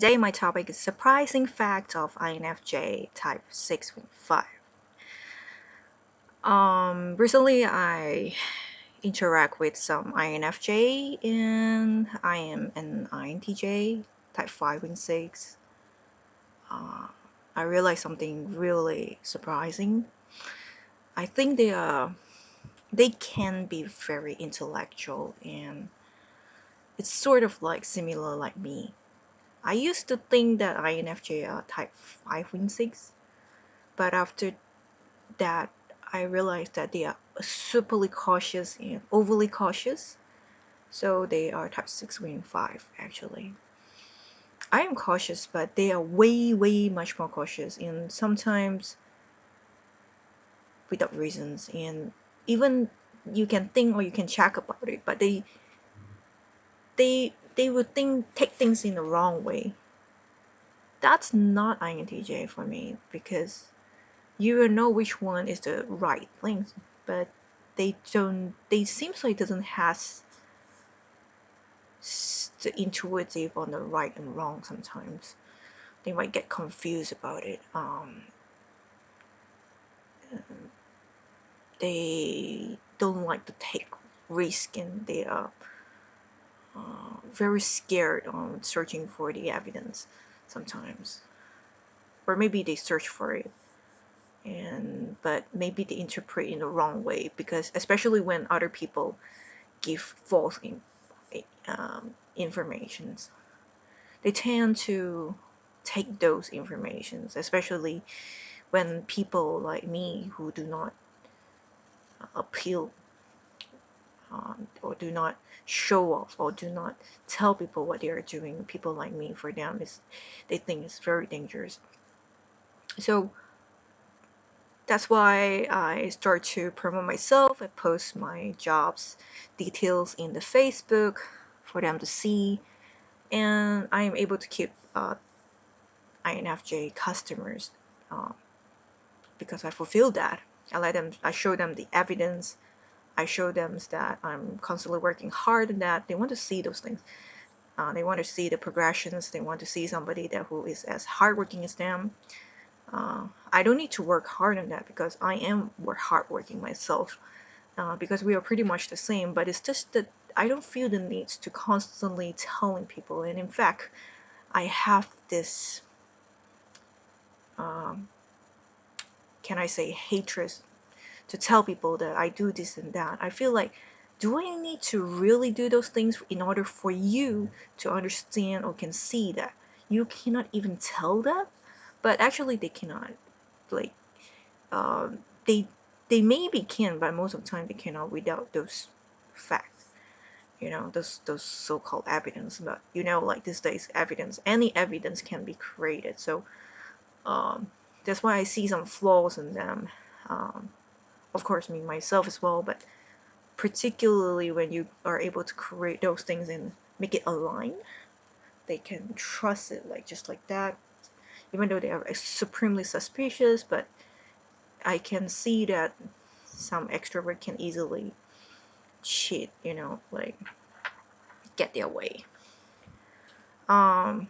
Today my topic is surprising facts of INFJ type 6.5. Recently I interact with some INFJ and I am an INTJ type 5.6. Uh, I realized something really surprising. I think they can be very intellectual and it's sort of like similar like me. I used to think that INFJ are type 5.6, but after that I realized that they are superly cautious and overly cautious. So they are type 6.5 actually. I am cautious, but they are way much more cautious and sometimes without reasons. And even you can think or you can check about it, but they would take things in the wrong way. That's not INTJ for me because you will know which one is the right thing, but they seems like doesn't has the intuitive on the right and wrong. Sometimes they might get confused about it. They don't like to take risk and they are very scared on searching for the evidence sometimes, or maybe they search for it and but maybe they interpret in the wrong way, because especially when other people give false informations, they tend to take those informations, especially when people like me who do not appeal or do not show off or do not tell people what they are doing. People like me, for them, is they think it's very dangerous. So that's why I start to promote myself. I post my jobs details in the Facebook for them to see, and I am able to keep INFJ customers uh, because I fulfill that. I show them the evidence. I show them that I'm constantly working hard on that. They want to see those things. They want to see the progressions. They want to see somebody who is as hardworking as them. I don't need to work hard on that because I am hardworking myself. Because we are pretty much the same. But it's just that I don't feel the need to constantly telling people. And in fact, I have this, um, can I say, hatred to tell people that I do this and that. I feel like, do I need to really do those things in order for you to understand or can see that? You cannot even tell that, but actually they cannot. Like, um, they they maybe can, but most of the time they cannot without those facts. Those so-called evidence. But like these days, any evidence can be created. So that's why I see some flaws in them. Um, of course, me myself as well, but particularly when you are able to create those things and make it align, they can trust it like just like that, even though they are supremely suspicious. But I can see that some extrovert can easily cheat, like get their way. um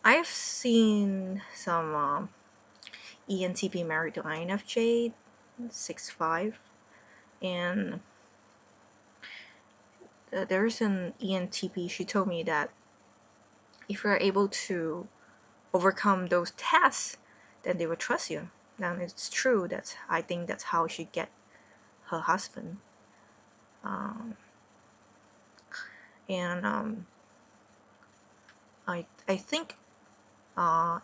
I've seen some ENTP married to INFJ 6.5, and there's an ENTP. She told me that if you're able to overcome those tests, then they will trust you. And it's true. I think that's how she get her husband. Um, and I think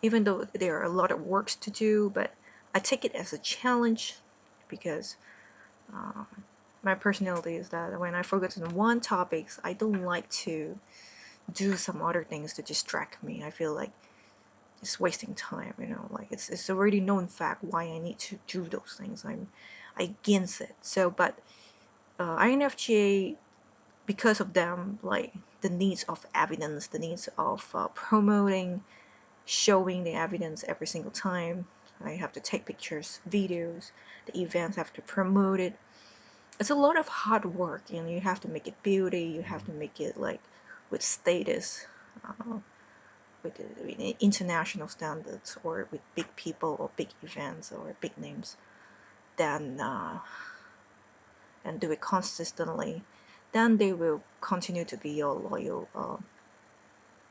even though there are a lot of works to do, but I take it as a challenge because uh, my personality is that when I focus on one topic, I don't like to do some other things to distract me. I feel like it's wasting time, like it's already known fact why I need to do those things. I'm against it. So, but INFJ, because of them, like the needs of evidence, the needs of promoting, showing the evidence every single time. I have to take pictures, videos, the events have to promote it. It's a lot of hard work, and you have to make it beauty. You have to make it like with status. uh, with international standards or with big people or big events or big names, then and do it consistently, then they will continue to be your loyal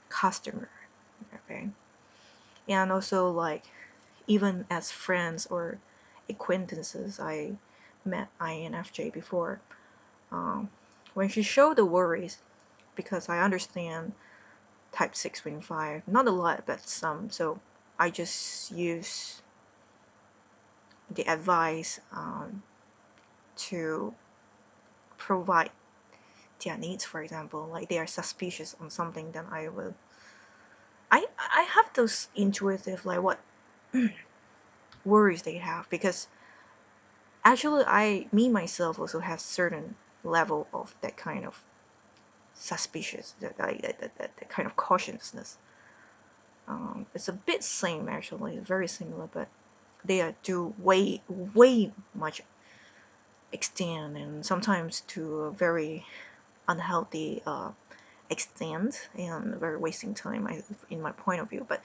customer. Okay, and also like even as friends or acquaintances, I met INFJ before. Um, when she showed the worries, because I understand type 6.5, not a lot, but some, so I just use the advice to provide their needs. For example, like they are suspicious on something, then I have those intuitive like what worries they have, because actually I me myself also have certain level of that kind of suspicious, that kind of cautiousness. It's a bit same actually, very similar, but they are do way much extent, and sometimes to a very unhealthy extent, and very wasting time in my point of view. But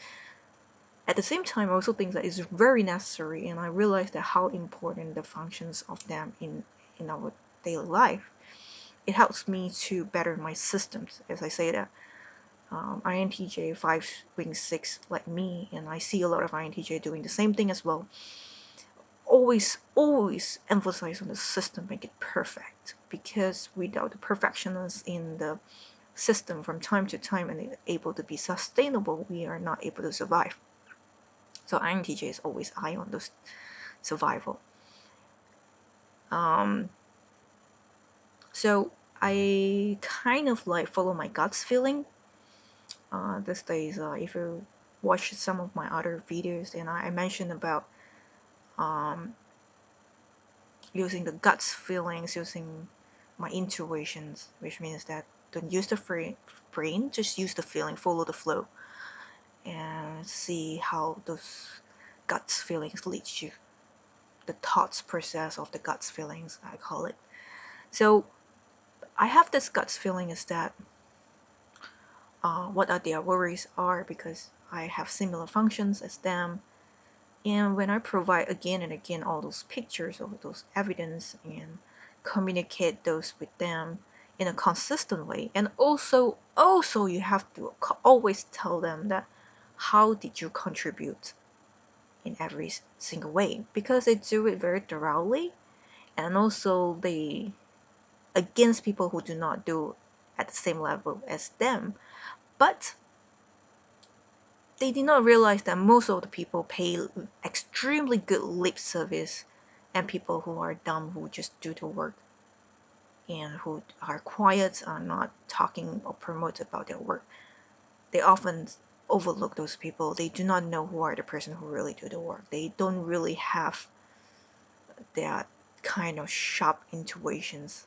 at the same time, I also think that it's very necessary, and I realize that how important the functions of them in our daily life. It helps me to better my systems, as I say that. INTJ 5.6 like me, and I see a lot of INTJ doing the same thing as well. Always emphasize on the system, make it perfect, because without the perfectionist in the system from time to time and able to be sustainable, we are not able to survive. So INTJ is always high on those survival. Um, so I kind of like follow my guts feeling. These days, if you watch some of my other videos, and I mentioned about um, using the guts feelings, using my intuitions, which means that don't use the brain, just use the feeling, follow the flow, and see how those guts feelings lead you. The thoughts process of the guts feelings, I call it. So I have this guts feeling is that what are their worries are, because I have similar functions as them. And when I provide again and again all those pictures of those evidence and communicate those with them in a consistent way, and also you have to always tell them that how did you contribute in every single way, because they do it very thoroughly, and also they against people who do not do at the same level as them. But they did not realize that most of the people pay extremely good lip service, and people who are dumb, who just do the work and who are quiet, are not talking or promote about their work, they often overlook those people. They do not know who are the person who really do the work. They don't really have that kind of sharp intuitions.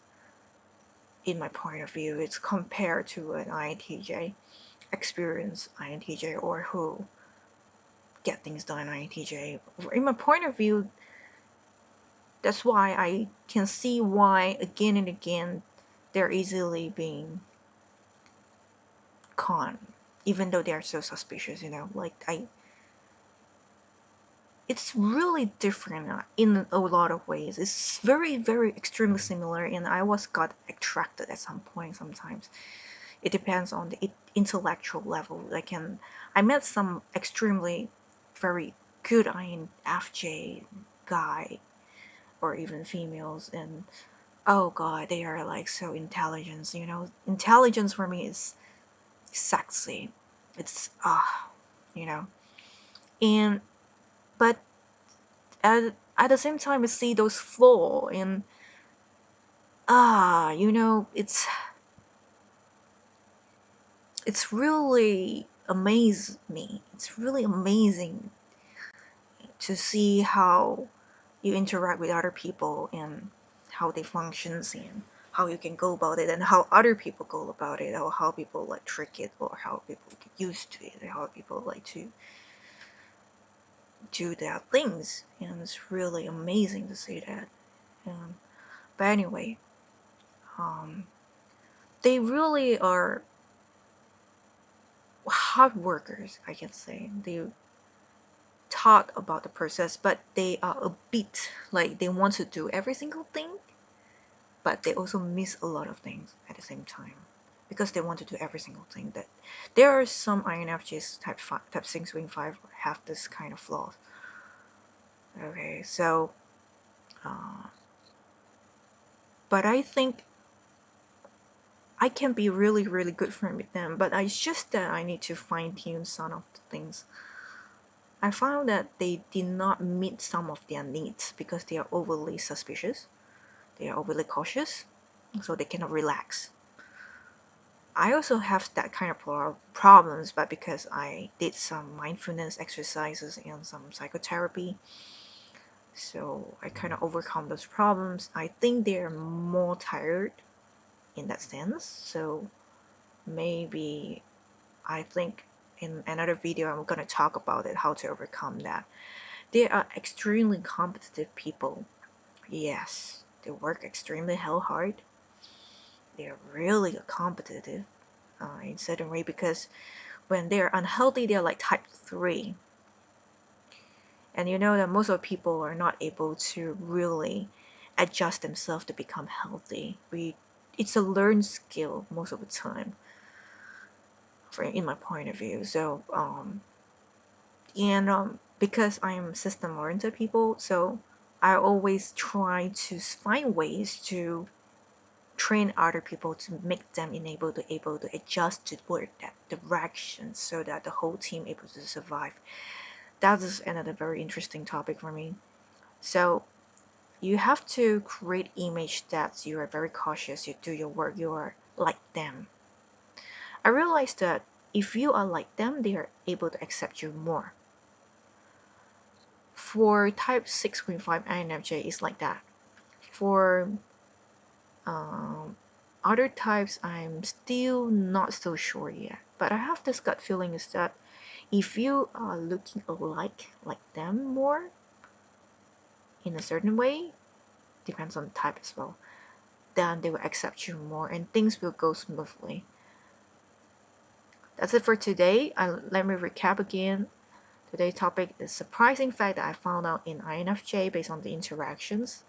In my point of view, it's compared to an INTJ, experienced INTJ, or who get things done INTJ. In my point of view, that's why I can see why again and again they're easily being conned, even though they are so suspicious. Like it's really different in a lot of ways. It's very extremely similar, and I was got attracted at some point. Sometimes it depends on the intellectual level. I met some extremely very good INFJ guy, or even females, and oh god, they are like so intelligent. Intelligence for me is sexy. It's you know and but at the same time I see those flaw, and it's really amazed me. It's really amazing to see how you interact with other people, and how they functions, and how you can go about it, and how other people go about it, or how people like trick it, or how people get used to it, and how people like to do their things. And it's really amazing to see that. But anyway, um, they really are hard workers, I can say. They talk about the process, but they are a bit like they want to do every single thing, but they also miss a lot of things at the same time because they want to do every single thing. That there are some INFJs type 6 wing 5 have this kind of flaws. Okay, so uh, but I think I can be really really good friend with them, but it's just that I need to fine tune some of the things. I found that they did not meet some of their needs because they are overly suspicious, they are overly cautious, so they cannot relax. I also have that kind of problems, but because I did some mindfulness exercises and some psychotherapy, so I kind of overcome those problems. I think they're more tired in that sense, so maybe I think in another video I'm gonna talk about it, how to overcome that. They are extremely competitive people. Yes, they work extremely hard. They're really competitive in certain way because when they're unhealthy, they're like type 3. And you know that most of people are not able to really adjust themselves to become healthy. It's a learned skill most of the time, in my point of view. So because I am system oriented people, so I always try to find ways to train other people to make them able to adjust toward that direction so that the whole team able to survive. That is another very interesting topic for me. So you have to create image that you are very cautious, you do your work, you are like them. I realized that if you are like them, they are able to accept you more. For type 6.5 INFJ is like that. For um, other types, I'm still not so sure yet. But I have this gut feeling is that if you are looking alike like them more in a certain way, depends on the type as well, then they will accept you more and things will go smoothly. That's it for today. Let me recap again. Today's topic is surprising fact that I found out in INFJ based on the interactions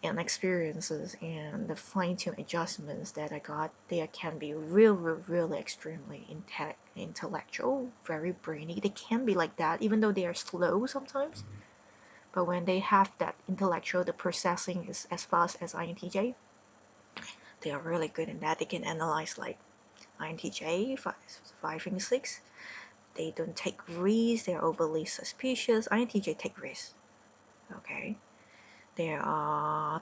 and experiences and the fine-tuned adjustments that I got. They can be really extremely intellectual, very brainy. They can be like that even though they are slow sometimes. But when they have that intellectual, the processing is as fast as INTJ. They are really good in that. They can analyze like INTJ 5 and 6. They don't take risks. They're overly suspicious. INTJ take risks. Okay. They are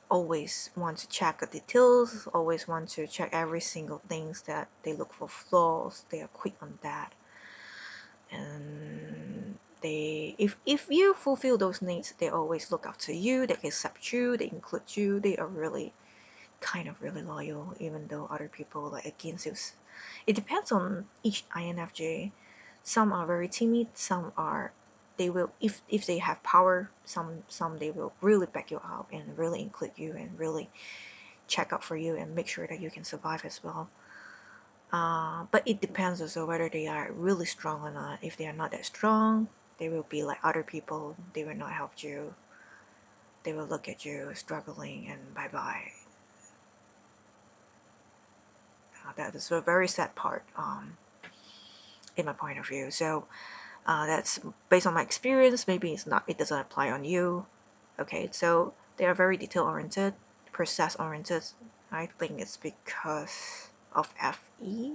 always want to check the details, always want to check every single things that they look for flaws. They are quick on that. And if you fulfill those needs, they always look after you, they accept you, they include you, they are really kind of really loyal even though other people like against you. It depends on each INFJ. Some are very timid, some are they will if they have power, some they will really back you up and really include you and really check out for you and make sure that you can survive as well. But it depends also whether they are really strong or not. If they are not that strong, they will be like other people, they will not help you, they will look at you struggling and bye bye. That is a very sad part in my point of view. So that's based on my experience. Maybe it doesn't apply on you. Okay, so they are very detail oriented, process oriented. I think it's because of FE,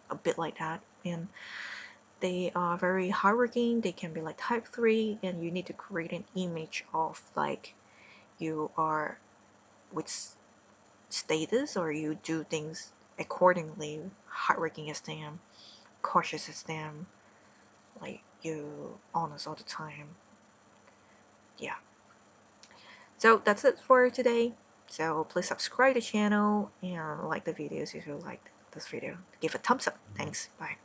a bit like that. And they are very hardworking. They can be like type 3, and you need to create an image of like you are with status or you do things accordingly, hardworking as them, cautious as them, like you honest all the time. Yeah. So that's it for today. So please subscribe to the channel and like the videos if you liked this video. Give a thumbs up. Thanks. Bye.